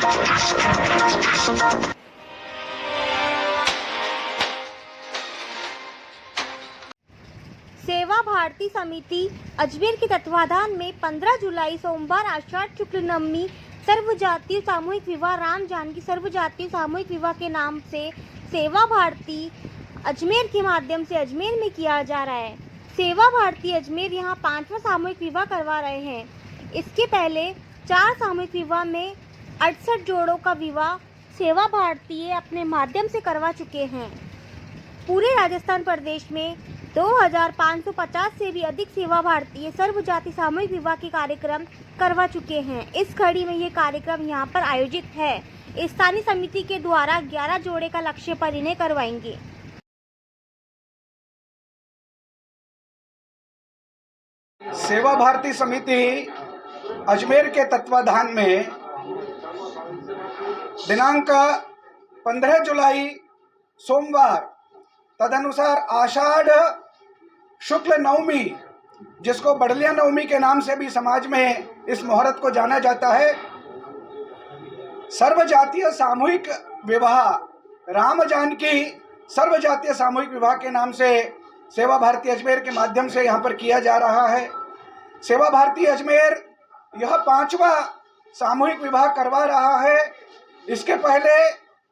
सेवा भारती समिति अजमेर के तत्वाधान में 15 जुलाई सोमवार आषाढ़ शुक्ल नवमी सर्वजातीय सामूहिक विवाह राम जानकी सर्वजातीय सामूहिक विवाह के नाम से सेवा भारती अजमेर के माध्यम से अजमेर में किया जा रहा है। सेवा भारती अजमेर यहाँ 5वां सामूहिक विवाह करवा रहे हैं। इसके पहले 4 सामूहिक विवाह में 68 जोड़ों का विवाह सेवा भारती अपने माध्यम से करवा चुके हैं। पूरे राजस्थान प्रदेश में 2550 से भी अधिक सेवा भारतीय सर्वजाति सामूहिक विवाह के कार्यक्रम करवा चुके हैं। इस कड़ी में ये कार्यक्रम यहाँ पर आयोजित है। स्थानीय समिति के द्वारा 11 जोड़े का लक्ष्य परिणय करवाएंगे। सेवा भारती समिति अजमेर के तत्वाधान में दिनांक 15 जुलाई सोमवार तदनुसार आषाढ़ शुक्ल नवमी, जिसको बड़लिया नवमी के नाम से भी समाज में इस मुहूर्त को जाना जाता है, सर्वजातीय सामूहिक विवाह राम जानकी सर्वजातीय सामूहिक विवाह के नाम से सेवा भारती अजमेर के माध्यम से यहाँ पर किया जा रहा है। सेवा भारती अजमेर यह 5वां सामूहिक विवाह करवा रहा है। इसके पहले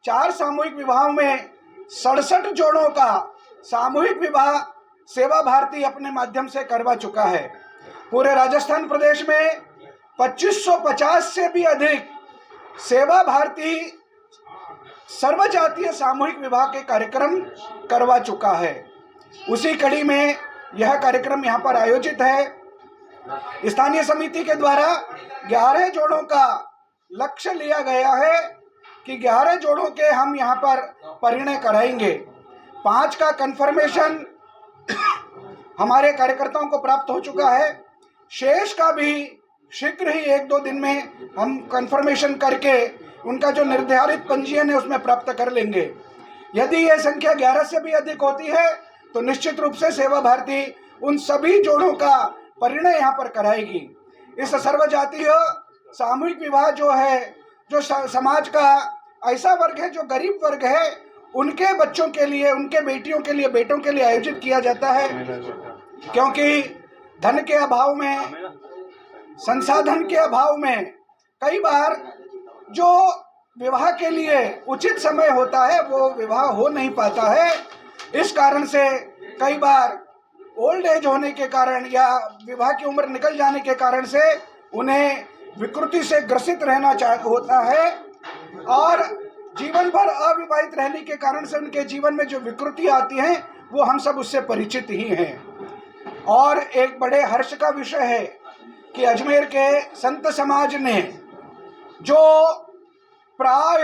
4 सामूहिक विवाहों में 67 जोड़ों का सामूहिक विवाह सेवा भारती अपने माध्यम से करवा चुका है। पूरे राजस्थान प्रदेश में 2550 से भी अधिक सेवा भारती सर्वजातीय सामूहिक विवाह के कार्यक्रम करवा चुका है। उसी कड़ी में यह कार्यक्रम यहाँ पर आयोजित है। स्थानीय समिति के द्वारा 11 जोड़ों का लक्ष्य लिया गया है कि 11 जोड़ों के हम यहाँ पर परिणय कराएंगे। 5 का कंफर्मेशन हमारे कार्यकर्ताओं को प्राप्त हो चुका है। शेष का भी शीघ्र ही 1-2 दिन में हम कंफर्मेशन करके उनका जो निर्धारित पंजीयन है उसमें प्राप्त कर लेंगे। यदि यह संख्या 11 से भी अधिक होती है तो निश्चित रूप से सेवा भारती उन सभी जोड़ों का परिणय यहाँ पर कराएगी। इस सर्वजातीय सामूहिक विवाह जो है, जो समाज का ऐसा वर्ग है जो गरीब वर्ग है, उनके बच्चों के लिए, उनके बेटियों के लिए, बेटों के लिए आयोजित किया जाता है। क्योंकि धन के अभाव में, संसाधन के अभाव में कई बार जो विवाह के लिए उचित समय होता है वो विवाह हो नहीं पाता है। इस कारण से कई बार ओल्ड एज होने के कारण या विवाह की उम्र निकल जाने के कारण से उन्हें विकृति से ग्रसित रहना होता है और जीवन भर अविवाहित रहने के कारण से उनके जीवन में जो विकृति आती हैं वो हम सब उससे परिचित ही हैं। और एक बड़े हर्ष का विषय है कि अजमेर के संत समाज ने जो प्राय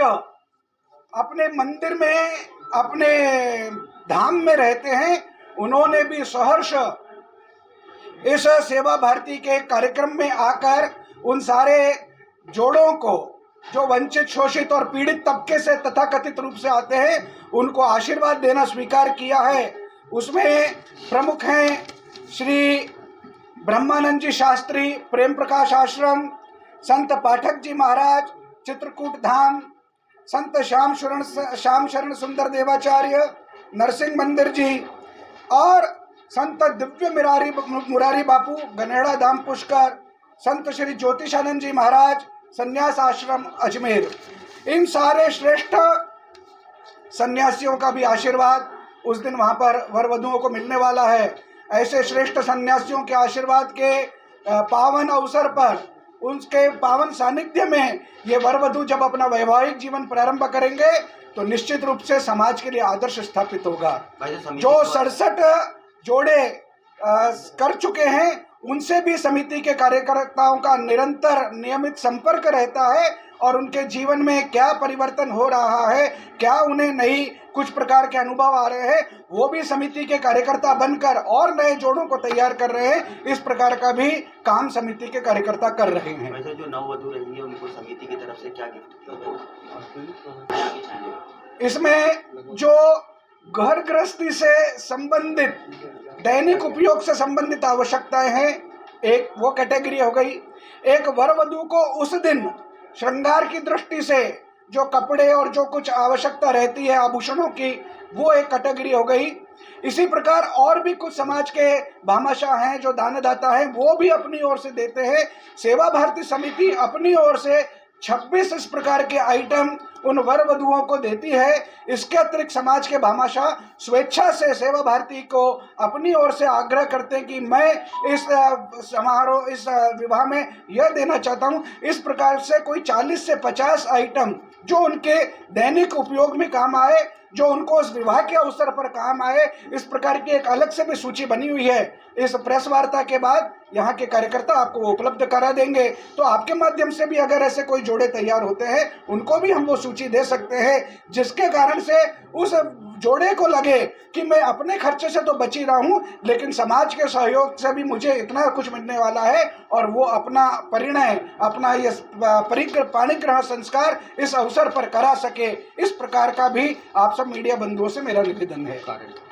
अपने मंदिर में, अपने धाम में रहते हैं, उन्होंने भी सहर्ष इस सेवा भारती के कार्यक्रम में आकर उन सारे जोड़ों को जो वंचित, शोषित और पीड़ित तबके से तथाकथित रूप से आते हैं उनको आशीर्वाद देना स्वीकार किया है। उसमें प्रमुख हैं श्री ब्रह्मानंद जी शास्त्री, प्रेम प्रकाश आश्रम, संत पाठक जी महाराज, चित्रकूट धाम, संत श्याम शरण सुंदर देवाचार्य, नरसिंह मंदिर जी और संत दिव्य मुरारी बापू, गनेड़ा धाम पुष्कर, संत श्री ज्योतिषानंद जी महाराज, संन्यास आश्रम अजमेर। इन सारे श्रेष्ठ सन्यासियों का भी आशीर्वाद उस दिन वहाँ पर वर वधुओं को मिलने वाला है। ऐसे श्रेष्ठ सन्यासियों के आशीर्वाद के पावन अवसर पर, उनके पावन सानिध्य में ये वर वधु जब अपना वैवाहिक जीवन प्रारंभ करेंगे तो निश्चित रूप से समाज के लिए आदर्श स्थापित होगा। जो 67 जोड़े कर चुके हैं उनसे भी समिति के कार्यकर्ताओं का निरंतर नियमित संपर्क रहता है और उनके जीवन में क्या परिवर्तन हो रहा है, क्या उन्हें नई कुछ प्रकार के अनुभव आ रहे हैं, वो भी समिति के कार्यकर्ता बनकर और नए जोड़ों को तैयार कर रहे हैं। इस प्रकार का भी काम समिति के कार्यकर्ता कर रहे हैं। वैसे जो नववधु रहेंगे उनको समिति की तरफ से क्या गिफ्ट इसमें जो घर गृहस्थी से संबंधित, दैनिक उपयोग से संबंधित आवश्यकताएं हैं, एक वो कैटेगरी हो गई। एक वर वधु को उस दिन श्रृंगार की दृष्टि से जो कपड़े और जो कुछ आवश्यकता रहती है आभूषणों की, वो एक कैटेगरी हो गई। इसी प्रकार और भी कुछ समाज के भामाशाह हैं जो दानदाता हैं, वो भी अपनी ओर से देते हैं। सेवा भारती समिति अपनी ओर से 26 इस प्रकार के आइटम उन वर वधुओं को देती है। इसके अतिरिक्त समाज के भामाशाह स्वेच्छा से सेवा भारती को अपनी ओर से आग्रह करते हैं कि मैं इस समारोह, इस विवाह में यह देना चाहता हूं। इस प्रकार से कोई 40 से 50 आइटम जो उनके दैनिक उपयोग में काम आए, जो उनको उस विवाह के अवसर पर काम आए, इस प्रकार की एक अलग से भी सूची बनी हुई है। इस प्रेस वार्ता के बाद यहाँ के कार्यकर्ता आपको वो उपलब्ध करा देंगे। तो आपके माध्यम से भी अगर ऐसे कोई जोड़े तैयार होते हैं, उनको भी हम वो सूची दे सकते हैं, जिसके कारण से उस जोड़े को लगे कि मैं अपने खर्चे से तो बच ही रहा हूँ, लेकिन समाज के सहयोग से भी मुझे इतना कुछ मिलने वाला है, और वो अपना परिणय, अपना ये पाणिग्रह संस्कार इस अवसर पर करा सके। इस प्रकार का भी आप सब मीडिया बंधुओं से मेरा निवेदन है।